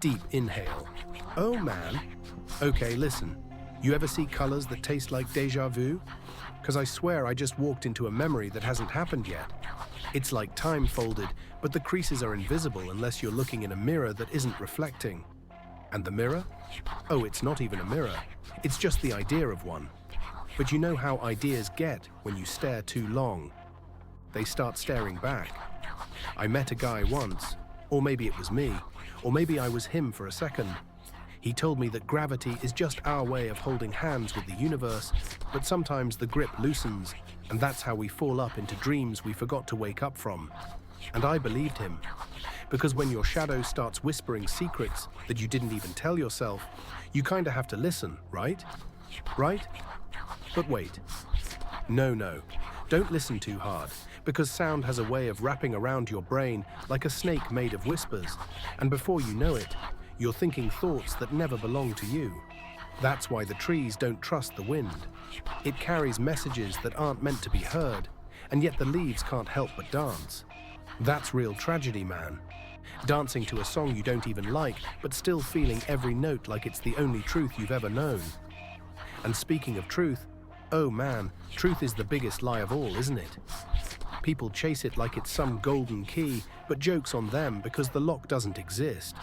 Deep inhale. Oh man. Okay, listen. You ever see colors that taste like deja vu? Because I swear I just walked into a memory that hasn't happened yet. It's like time folded, but the creases are invisible unless you're looking in a mirror that isn't reflecting. And the mirror? Oh, it's not even a mirror. It's just the idea of one. But you know how ideas get when you stare too long. They start staring back. I met a guy once, or maybe it was me, or maybe I was him for a second. He told me that gravity is just our way of holding hands with the universe, but sometimes the grip loosens, and that's how we fall up into dreams we forgot to wake up from. And I believed him. Because when your shadow starts whispering secrets that you didn't even tell yourself, you kinda have to listen, right? Right? But wait. No. Don't listen too hard, because sound has a way of wrapping around your brain like a snake made of whispers, and before you know it, you're thinking thoughts that never belong to you. That's why the trees don't trust the wind. It carries messages that aren't meant to be heard, and yet the leaves can't help but dance. That's real tragedy, man. Dancing to a song you don't even like, but still feeling every note like it's the only truth you've ever known. And speaking of truth, oh man, truth is the biggest lie of all, isn't it? People chase it like it's some golden key, but joke's on them because the lock doesn't exist.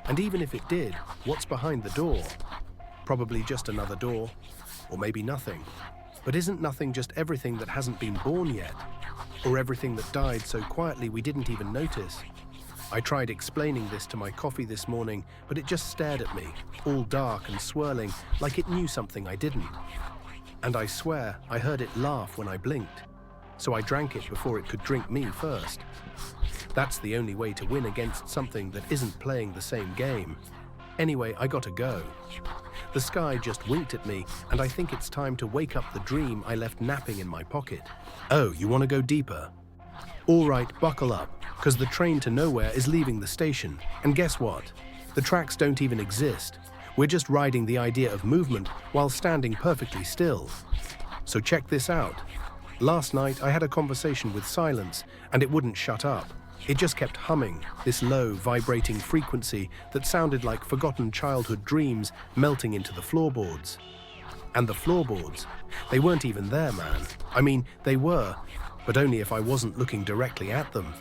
And even if it did, what's behind the door? Probably just another door, or maybe nothing. But isn't nothing just everything that hasn't been born yet? Or everything that died so quietly we didn't even notice? I tried explaining this to my coffee this morning, but it just stared at me, all dark and swirling, like it knew something I didn't. And I swear I heard it laugh when I blinked. So I drank it before it could drink me first. That's the only way to win against something that isn't playing the same game. Anyway, I gotta go. The sky just winked at me, and I think it's time to wake up the dream I left napping in my pocket. Oh, you wanna go deeper? All right, buckle up, because the train to nowhere is leaving the station. And guess what? The tracks don't even exist. We're just riding the idea of movement while standing perfectly still. So check this out. Last night, I had a conversation with silence, and it wouldn't shut up. It just kept humming, this low, vibrating frequency that sounded like forgotten childhood dreams melting into the floorboards. And the floorboards, they weren't even there, man. I mean, they were, but only if I wasn't looking directly at them.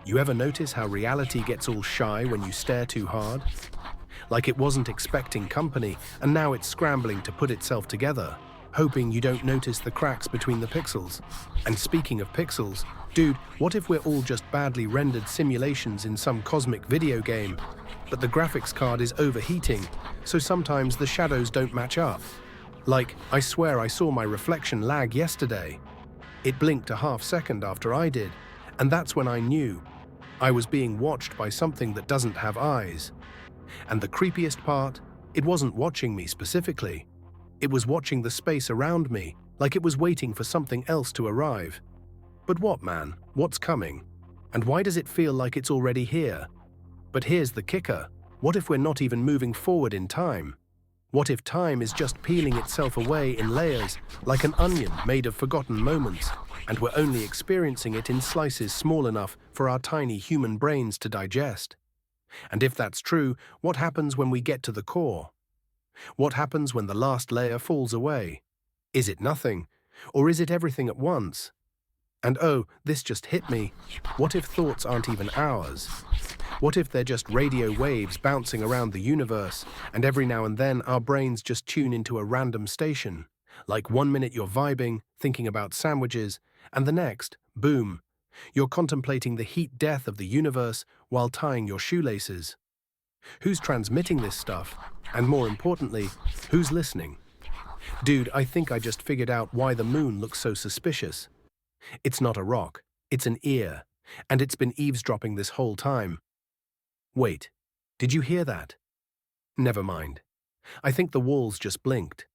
You ever notice how reality gets all shy when you stare too hard? Like it wasn't expecting company, and now it's scrambling to put itself together, hoping you don't notice the cracks between the pixels. And speaking of pixels, dude, what if we're all just badly rendered simulations in some cosmic video game, but the graphics card is overheating, so sometimes the shadows don't match up? Like, I swear I saw my reflection lag yesterday. It blinked a half second after I did, and that's when I knew I was being watched by something that doesn't have eyes. And the creepiest part, it wasn't watching me specifically. It was watching the space around me, like it was waiting for something else to arrive. But what, man? What's coming? And why does it feel like it's already here? But here's the kicker. What if we're not even moving forward in time? What if time is just peeling itself away in layers, like an onion made of forgotten moments, and we're only experiencing it in slices small enough for our tiny human brains to digest? And if that's true, what happens when we get to the core? What happens when the last layer falls away? Is it nothing? Or is it everything at once? And oh, this just hit me. What if thoughts aren't even ours? What if they're just radio waves bouncing around the universe, and every now and then our brains just tune into a random station? Like 1 minute you're vibing, thinking about sandwiches, and the next, boom, you're contemplating the heat death of the universe while tying your shoelaces. Who's transmitting this stuff? And more importantly, who's listening? Dude, I think I just figured out why the moon looks so suspicious. It's not a rock, it's an ear, and it's been eavesdropping this whole time. Wait, did you hear that? Never mind. I think the walls just blinked.